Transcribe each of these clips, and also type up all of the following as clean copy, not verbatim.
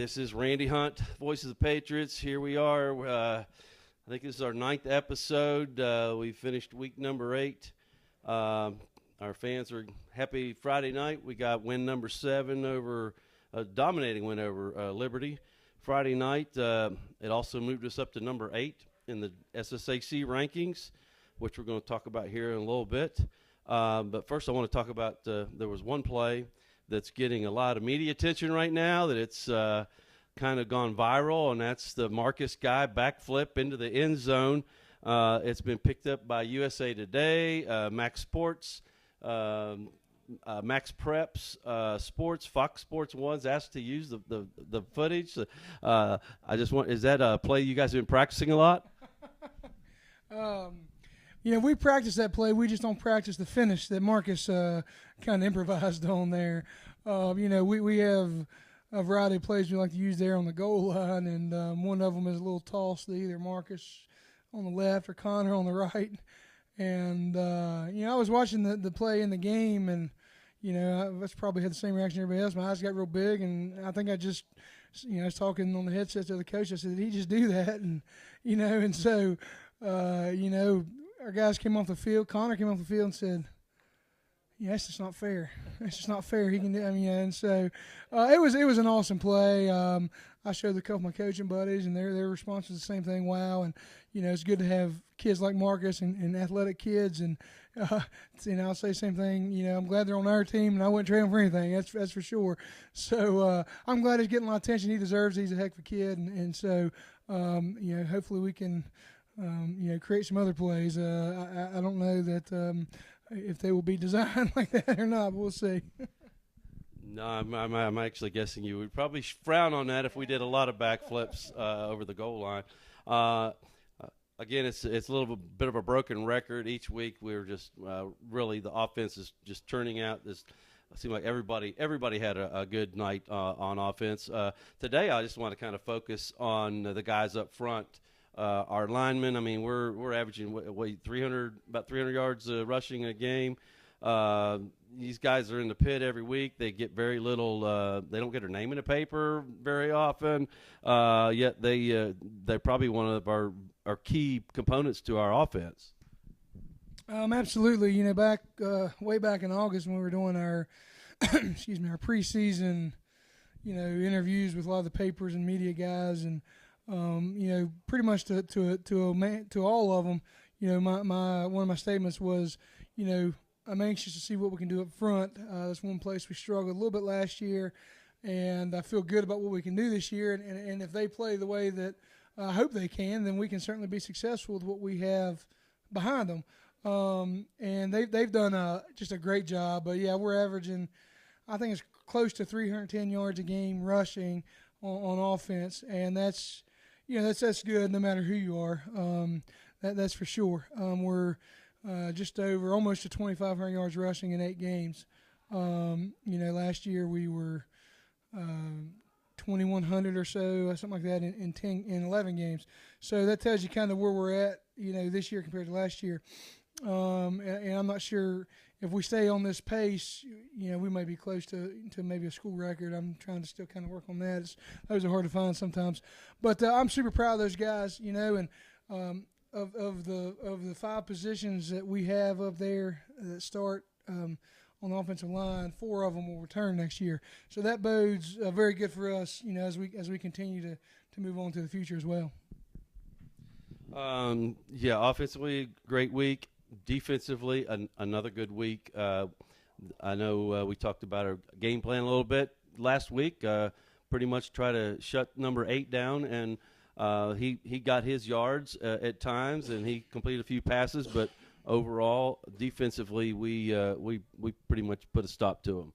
This is Randy Hunt, Voice of the Patriots. Here we are. I think this is our 9th episode. We finished week number 8. Our fans are happy Friday night. We got win number 7 over a dominating win over Liberty Friday night. It also moved us up to number 8 in the SSAC rankings, which we're going to talk about here in a little bit. But first I want to talk about there was one play that's getting a lot of media attention right now, that it's kind of gone viral, and that's the Marcus guy backflip into the end zone. It's been picked up by USA Today, Max Sports, Max Preps, Sports, Fox Sports 1's asked to use the footage. I just want, is that a play you guys have been practicing a lot? We practice that play. We just don't practice the finish that Marcus kind of improvised on there. We have a variety of plays we like to use there on the goal line, and one of them is a little toss to either Marcus on the left or Connor on the right. And, I was watching the play in the game, and, I probably had the same reaction everybody else. My eyes got real big, and I think I just, I was talking on the headset to the coach. I said, did he just do that? And, and so, our guys came off the field. Connor came off the field and said, "Yeah, that's just not fair. That's just not fair. He can do." And so it was an awesome play. I showed a couple of my coaching buddies, and their response was the same thing. Wow! And it's good to have kids like Marcus and athletic kids. And I'll say the same thing. I'm glad they're on our team, and I wouldn't trade them for anything. That's for sure. So I'm glad he's getting a lot of attention. He deserves it. He's a heck of a kid, and so hopefully we can. Create some other plays. I don't know that if they will be designed like that or not, but we'll see. No, I'm actually guessing you would probably frown on that if we did a lot of backflips over the goal line. Again, it's a little bit of a broken record. Each week we're just really, the offense is just turning out this. It seemed like everybody had a good night on offense. Today I just want to kind of focus on the guys up front. Our linemen, I mean, we're averaging about 300 yards rushing a game. These guys are in the pit every week. They get very little. They don't get their name in the paper very often. Yet they're probably one of our key components to our offense. Absolutely. Back way back in August when we were doing our our preseason, interviews with a lot of the papers and media guys, and pretty much to all of them, one of my statements was, I'm anxious to see what we can do up front. That's one place we struggled a little bit last year, and I feel good about what we can do this year. And if they play the way that I hope they can, then we can certainly be successful with what we have behind them. And they've done just a great job. But yeah, we're averaging, I think it's close to 310 yards a game rushing on offense, and that's good no matter who you are. That's for sure. We're just over almost to 2,500 yards rushing in 8 games. Last year we were 2,100 or so, something like that, in 11 games. So that tells you kind of where we're at, this year compared to last year. And I'm not sure if we stay on this pace, we may be close to maybe a school record. I'm trying to still kind of work on that. Those are hard to find sometimes. But I'm super proud of those guys, and of the 5 positions that we have up there that start on the offensive line, 4 of them will return next year. So that bodes very good for us, as we continue to move on to the future as well. Offensively, great week. Defensively, another good week. I know we talked about our game plan a little bit last week. Pretty much try to shut number 8 down, and he got his yards at times, and he completed a few passes. But overall, defensively, we pretty much put a stop to him.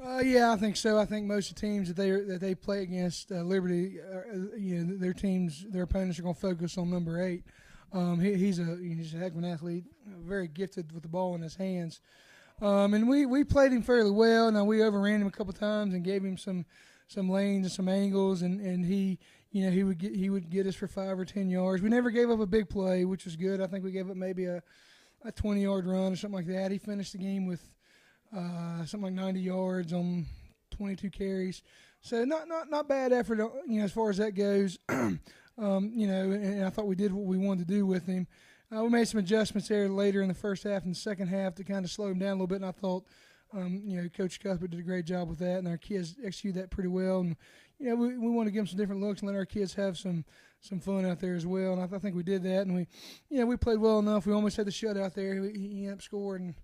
I think so. I think most of the teams that they play against Liberty, their opponents are going to focus on number 8. He's a heck of an athlete, very gifted with the ball in his hands. And we played him fairly well. Now we overran him a couple times and gave him some lanes and some angles, and he he would get us for 5 or 10 yards. We never gave up a big play, which was good. I think we gave up maybe a 20-yard run or something like that. He finished the game with something like 90 yards on 22 carries. So not bad effort, as far as that goes. And I thought we did what we wanted to do with him. We made some adjustments there later in the first half and the second half to kind of slow him down a little bit, and I thought, Coach Cuthbert did a great job with that, and our kids executed that pretty well. And, we want to give them some different looks and let our kids have some fun out there as well. And I think we did that, and we played well enough. We almost had the shutout there. He ended up scoring,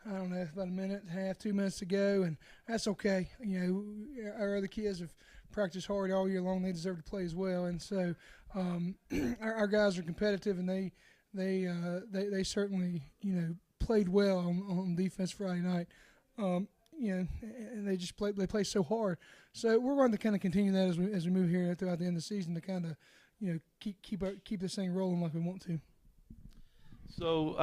I don't know, about a minute and a half, 2 minutes to go, and that's okay. Our other kids have practiced hard all year long. They deserve to play as well, and so our guys are competitive, and they certainly played well on defense Friday night. And they just play so hard. So we're going to kind of continue that as we move here throughout the end of the season to kind of keep this thing rolling like we want to. So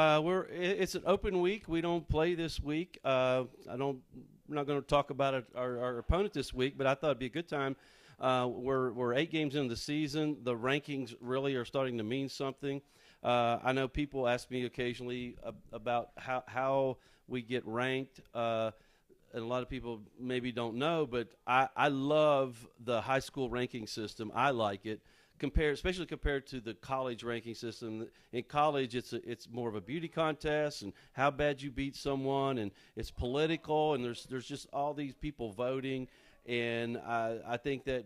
it's an open week. We don't play this week. We're not going to talk about our opponent this week, but I thought it'd be a good time. We're 8 games into the season. The rankings really are starting to mean something. I know people ask me occasionally about how we get ranked, and a lot of people maybe don't know, but I love the high school ranking system. I like it, especially compared to the college ranking system. In college, it's more of a beauty contest and how bad you beat someone, and it's political, and there's just all these people voting, and I think that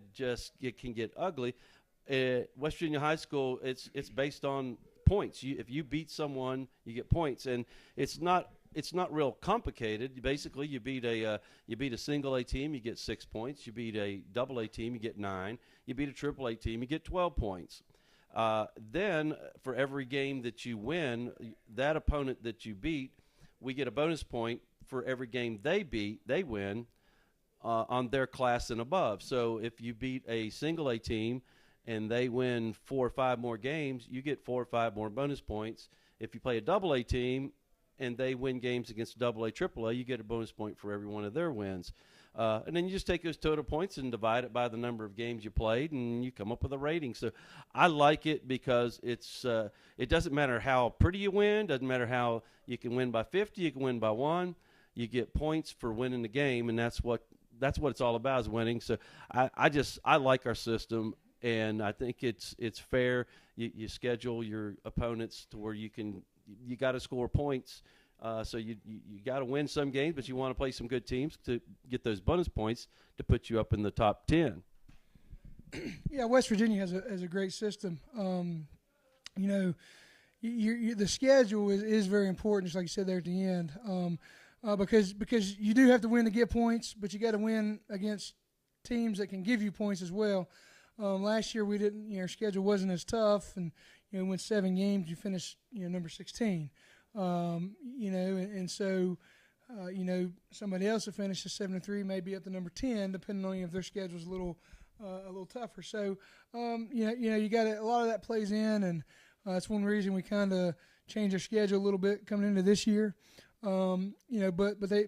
it can get ugly. West Virginia High School, it's based on points. If you beat someone, you get points, and it's not real complicated. Basically, you beat a single A team, you get 6 points. You beat a double A team, you get 9. You beat a triple A team, you get 12 points. Then, for every game that you win, that opponent that you beat, we get a bonus point for every game they win on their class and above. So if you beat a single A team and they win 4 or 5 more games, you get 4 or 5 more bonus points. If you play a double A team and they win games against double A, triple A, you get a bonus point for every one of their wins. And then you just take those total points and divide it by the number of games you played, and you come up with a rating. So I like it because it doesn't matter how pretty you win, doesn't matter how you can win by 50, you can win by 1. You get points for winning the game, and that's what it's all about, is winning. So I like our system, and I think it's fair. You schedule your opponents to where you got to score points. So you got to win some games, but you want to play some good teams to get those bonus points to put you up in the top 10. Yeah, West Virginia has a great system. The schedule is very important, just like you said there at the end, because you do have to win to get points, but you got to win against teams that can give you points as well. Last year we didn't. Our schedule wasn't as tough, and we went 7 games. You finished number 16. And so somebody else that finishes 7-3 may be up to number 10, depending on if their schedule's a little tougher. So you got a lot of that plays in, and that's one reason we kind of changed our schedule a little bit coming into this year. But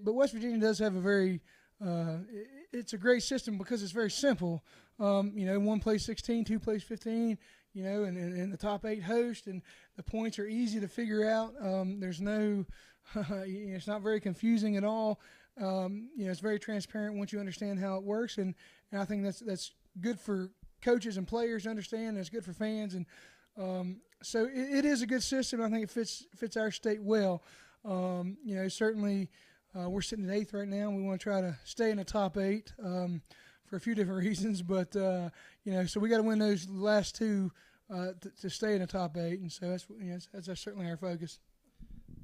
West Virginia does have a very it's a great system because it's very simple. One plays 16, 2 plays 15. And the top 8 host, and the points are easy to figure out. There's no, it's not very confusing at all. It's very transparent once you understand how it works, and I think that's good for coaches and players to understand, and it's good for fans, and so it is a good system. I think it fits our state well. Certainly we're sitting at 8th right now, and we want to try to stay in the top 8. For a few different reasons, but so we got to win those last 2 to stay in the top 8, and so that's certainly our focus.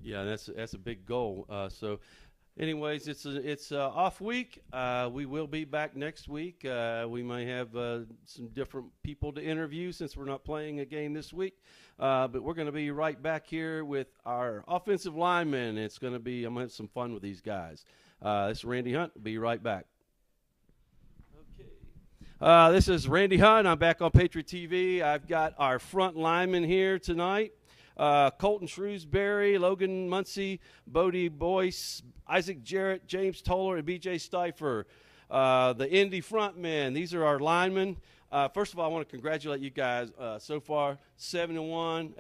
Yeah, that's a big goal. So, anyways, it's a off week. We will be back next week. We may have some different people to interview since we're not playing a game this week, but we're going to be right back here with our offensive linemen. I'm going to have some fun with these guys. This is Randy Hunt. Be right back. This is Randy Hunt. I'm back on Patriot TV. I've got our front linemen here tonight. Colton Shrewsbury, Logan Muncie, Bodie Boyce, Isaac Jarrett, James Toller, and B.J. Stifer. The Indy front men. These are our linemen. First of all, I want to congratulate you guys. So far, 7-1.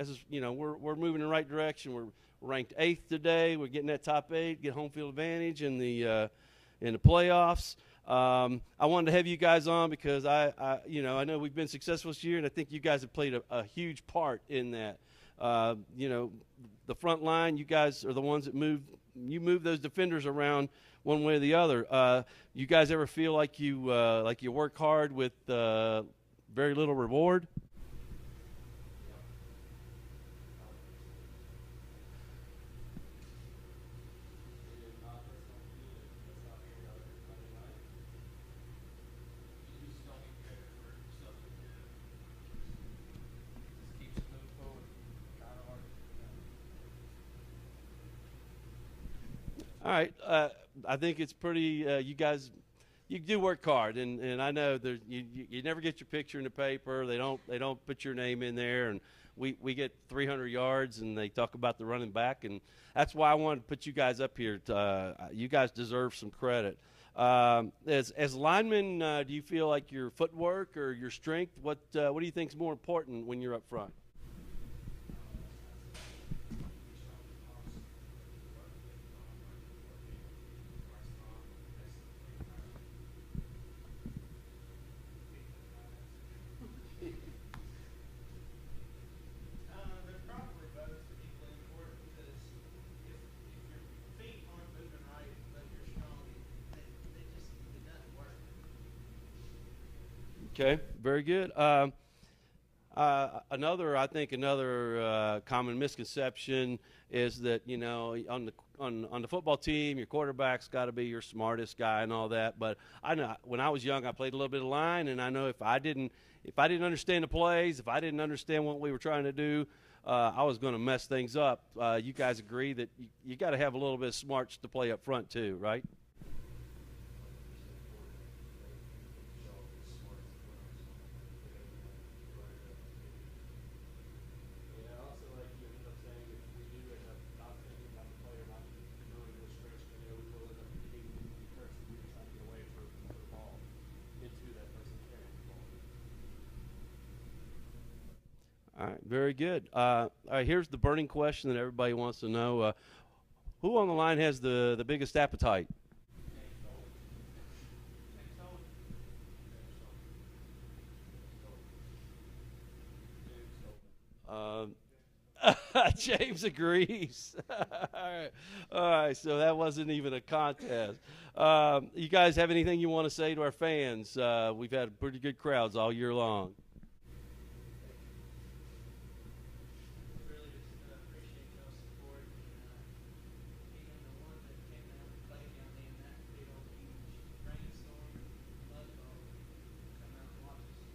We're moving in the right direction. We're ranked 8th today. We're getting that top 8, get home field advantage in the playoffs. I wanted to have you guys on because I know we've been successful this year, and I think you guys have played a huge part in that. The front line, you guys are the ones that move those defenders around one way or the other. You guys ever feel like you work hard with very little reward? All right. I think it's pretty. You guys, you do work hard, and I know you never get your picture in the paper. They don't put your name in there, and we get 300 yards, and they talk about the running back, and that's why I wanted to put you guys up here. You guys deserve some credit. As linemen, do you feel like your footwork or your strength? What do you think is more important when you're up front? They're probably both equally important because if your feet aren't moving right, but you're strong, it doesn't work. Okay, very good. Another common misconception is that on the football team, your quarterback's got to be your smartest guy and all that. But I know when I was young, I played a little bit of line, and I know if I didn't understand the plays, if I didn't understand what we were trying to do, I was going to mess things up. You guys agree that you got to have a little bit of smarts to play up front too, right? All right, very good. All right, here's the burning question that everybody wants to know: who on the line has the biggest appetite? Um, James agrees. All right, so that wasn't even a contest. You guys have anything you want to say to our fans? We've had pretty good crowds all year long. Really just appreciate y'all's support and even the ones that came down and played down in that big old huge rainstorm, mud ball, come out and watch us.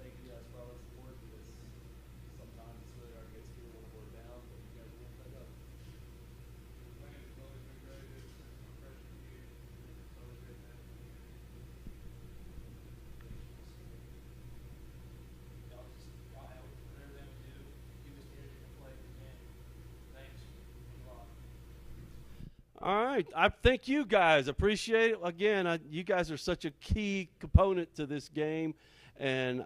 Thank you guys for all the support because sometimes it's really hard to get through when we're down, but you guys won't let up. Playing has always been great since my freshman year. It's always great to have you here. Y'all have whatever they would do. You just here to play the game. Thanks a lot. All right, I thank you guys. Appreciate it. Again, you guys are such a key component to this game, and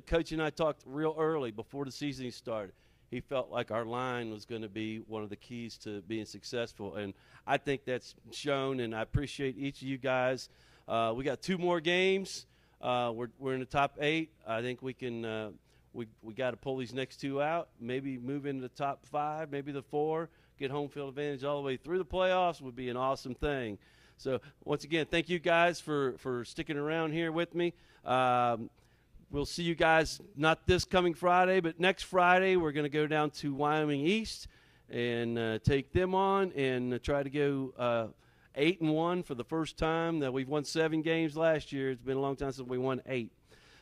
Coach and I talked real early before the season started. He felt like our line was going to be one of the keys to being successful, and I think that's shown. And I appreciate each of you guys. We got 2 more games. We're in the top 8. I think we can. We got to pull these next 2 out. Maybe move into the top 5. Maybe the 4. Get home field advantage all the way through the playoffs would be an awesome thing. So once again, thank you guys for sticking around here with me. We'll see you guys not this coming Friday, but next Friday we're going to go down to Wyoming East and take them on and try to go 8-1 for the first time. That we've won 7 games last year. It's been a long time since we won 8.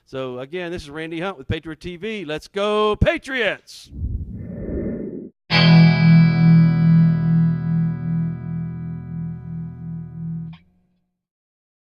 So again, this is Randy Hunt with Patriot TV. Let's go Patriots!